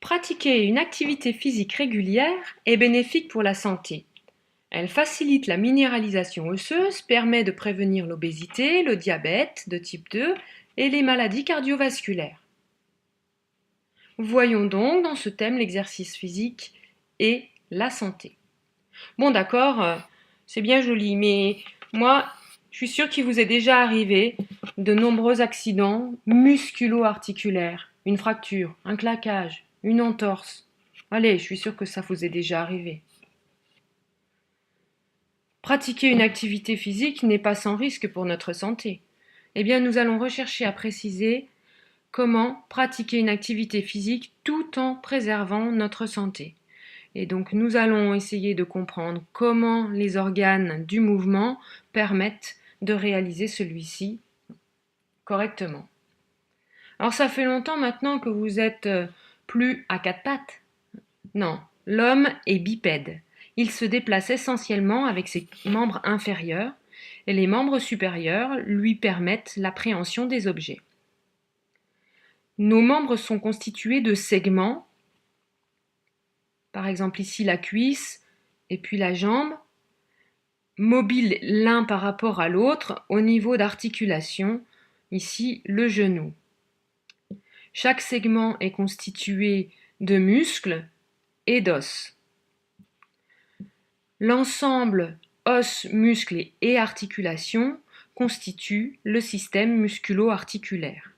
Pratiquer une activité physique régulière est bénéfique pour la santé. Elle facilite la minéralisation osseuse, permet de prévenir l'obésité, le diabète de type 2 et les maladies cardiovasculaires. Voyons donc dans ce thème l'exercice physique et la santé. Bon d'accord, c'est bien joli, mais moi, je suis sûre qu'il vous est déjà arrivé de nombreux accidents musculo-articulaires, une fracture, un claquage, une entorse. Allez, je suis sûre que ça vous est déjà arrivé. Pratiquer une activité physique n'est pas sans risque pour notre santé. Eh bien, nous allons rechercher à préciser comment pratiquer une activité physique tout en préservant notre santé. Et donc, nous allons essayer de comprendre comment les organes du mouvement permettent de réaliser celui-ci correctement. Alors, ça fait longtemps maintenant que vous êtes plus à quatre pattes. Non, l'homme est bipède. Il se déplace essentiellement avec ses membres inférieurs et les membres supérieurs lui permettent l'appréhension des objets. Nos membres sont constitués de segments, par exemple ici la cuisse et puis la jambe, mobiles l'un par rapport à l'autre au niveau d'articulation, ici le genou. Chaque segment est constitué de muscles et d'os. L'ensemble os, muscles et articulations constitue le système musculo-articulaire.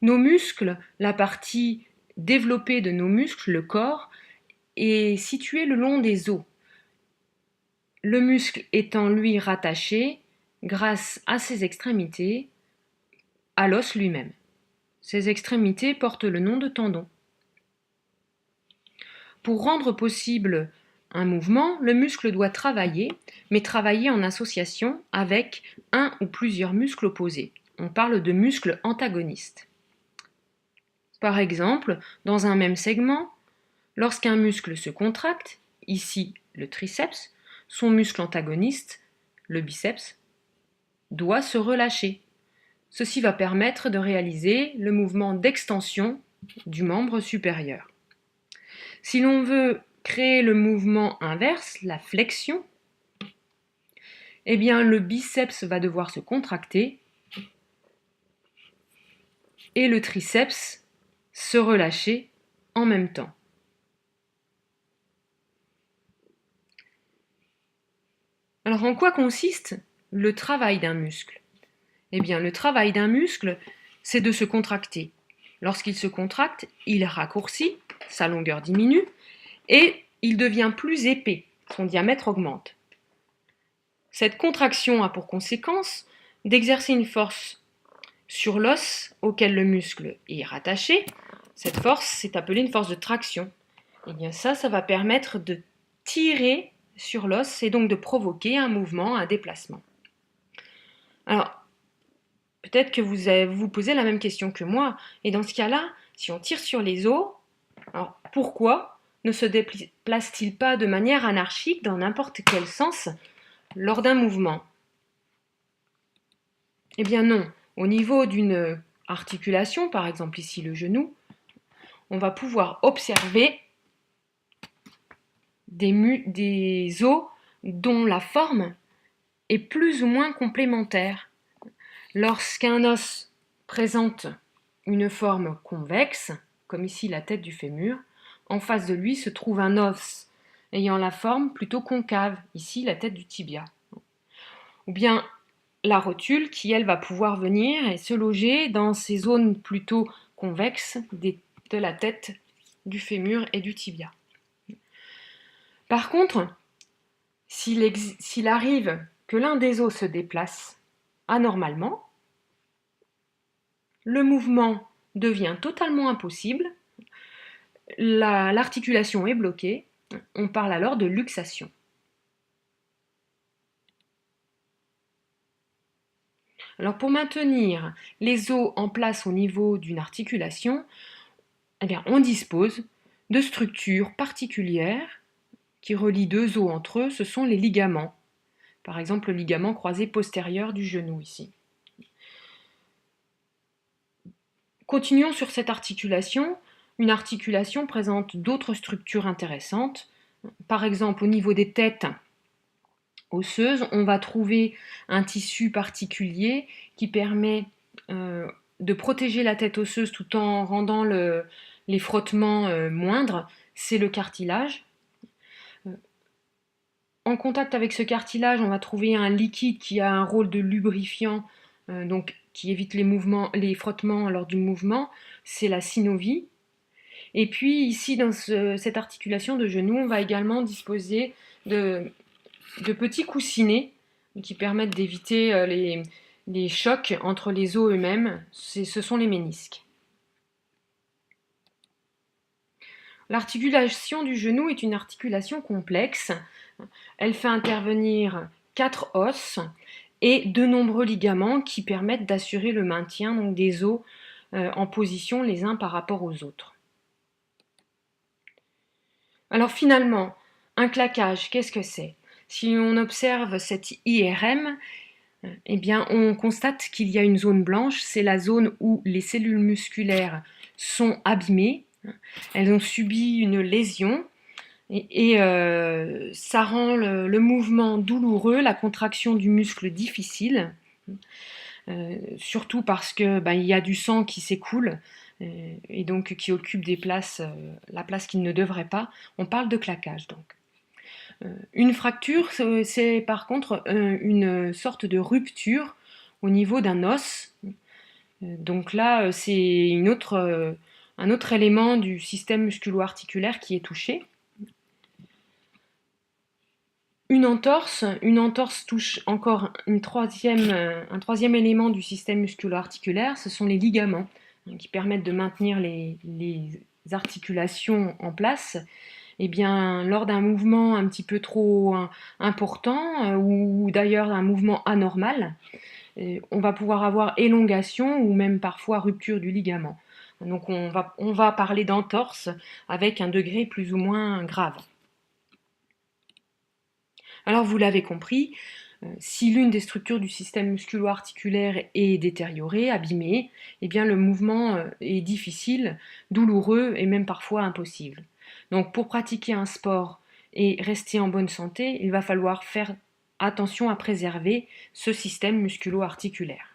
Nos muscles, la partie développée de nos muscles, le corps, est situé le long des os. Le muscle étant lui rattaché, grâce à ses extrémités, à l'os lui-même. Ces extrémités portent le nom de tendons. Pour rendre possible un mouvement, le muscle doit travailler, mais travailler en association avec un ou plusieurs muscles opposés. On parle de muscles antagonistes. Par exemple, dans un même segment, lorsqu'un muscle se contracte, ici le triceps, son muscle antagoniste, le biceps, doit se relâcher. Ceci va permettre de réaliser le mouvement d'extension du membre supérieur. Si l'on veut créer le mouvement inverse, la flexion, eh bien le biceps va devoir se contracter et le triceps se relâcher en même temps. Alors en quoi consiste le travail d'un muscle ? Eh bien le travail d'un muscle, c'est de se contracter. Lorsqu'il se contracte, il raccourcit, sa longueur diminue et il devient plus épais, son diamètre augmente. Cette contraction a pour conséquence d'exercer une force sur l'os auquel le muscle est rattaché. Cette force, c'est appelée une force de traction. Et bien ça va permettre de tirer sur l'os et donc de provoquer un mouvement, un déplacement. Alors, peut-être que vous vous posez la même question que moi. Et dans ce cas-là, si on tire sur les os, alors pourquoi ne se déplace-t-il pas de manière anarchique dans n'importe quel sens lors d'un mouvement ? Eh bien non. Au niveau d'une articulation, par exemple ici le genou, on va pouvoir observer des os dont la forme est plus ou moins complémentaire. Lorsqu'un os présente une forme convexe, comme ici la tête du fémur, en face de lui se trouve un os ayant la forme plutôt concave, ici la tête du tibia. Ou bien la rotule qui, elle, va pouvoir venir et se loger dans ces zones plutôt convexes de la tête du fémur et du tibia. Par contre, s'il arrive que l'un des os se déplace anormalement, le mouvement devient totalement impossible, l'articulation est bloquée, on parle alors de luxation. Alors pour maintenir les os en place au niveau d'une articulation, eh bien, on dispose de structures particulières qui relient deux os entre eux, ce sont les ligaments. Par exemple, le ligament croisé postérieur du genou ici. Continuons sur cette articulation. Une articulation présente d'autres structures intéressantes. Par exemple, au niveau des têtes osseuses, on va trouver un tissu particulier qui permet de protéger la tête osseuse tout en rendant les frottements moindres. C'est le cartilage. En contact avec ce cartilage, on va trouver un liquide qui a un rôle de lubrifiant, donc qui évite les frottements lors du mouvement. C'est la synovie. Et puis ici, dans cette articulation de genou, on va également disposer de petits coussinets qui permettent d'éviter les chocs entre les os eux-mêmes. Ce sont les ménisques. L'articulation du genou est une articulation complexe. Elle fait intervenir 4 os et de nombreux ligaments qui permettent d'assurer le maintien donc, des os en position les uns par rapport aux autres. Alors finalement, un claquage, qu'est-ce que c'est? Si on observe cette IRM, eh bien, on constate qu'il y a une zone blanche, c'est la zone où les cellules musculaires sont abîmées, elles ont subi une lésion, et ça rend le mouvement douloureux, la contraction du muscle difficile, surtout parce que il y a du sang qui s'écoule et donc qui occupe la place qu'il ne devrait pas. On parle de claquage donc. Une fracture, c'est par contre une sorte de rupture au niveau d'un os. Donc là, c'est un autre élément du système musculo-articulaire qui est touché. Une entorse touche encore un troisième élément du système musculo-articulaire, ce sont les ligaments qui permettent de maintenir les articulations en place. Eh bien, lors d'un mouvement un petit peu trop important ou d'ailleurs d'un mouvement anormal, on va pouvoir avoir élongation ou même parfois rupture du ligament. Donc on va parler d'entorse avec un degré plus ou moins grave. Alors vous l'avez compris, si l'une des structures du système musculo-articulaire est détériorée, abîmée, eh bien le mouvement est difficile, douloureux et même parfois impossible. Donc pour pratiquer un sport et rester en bonne santé, il va falloir faire attention à préserver ce système musculo-articulaire.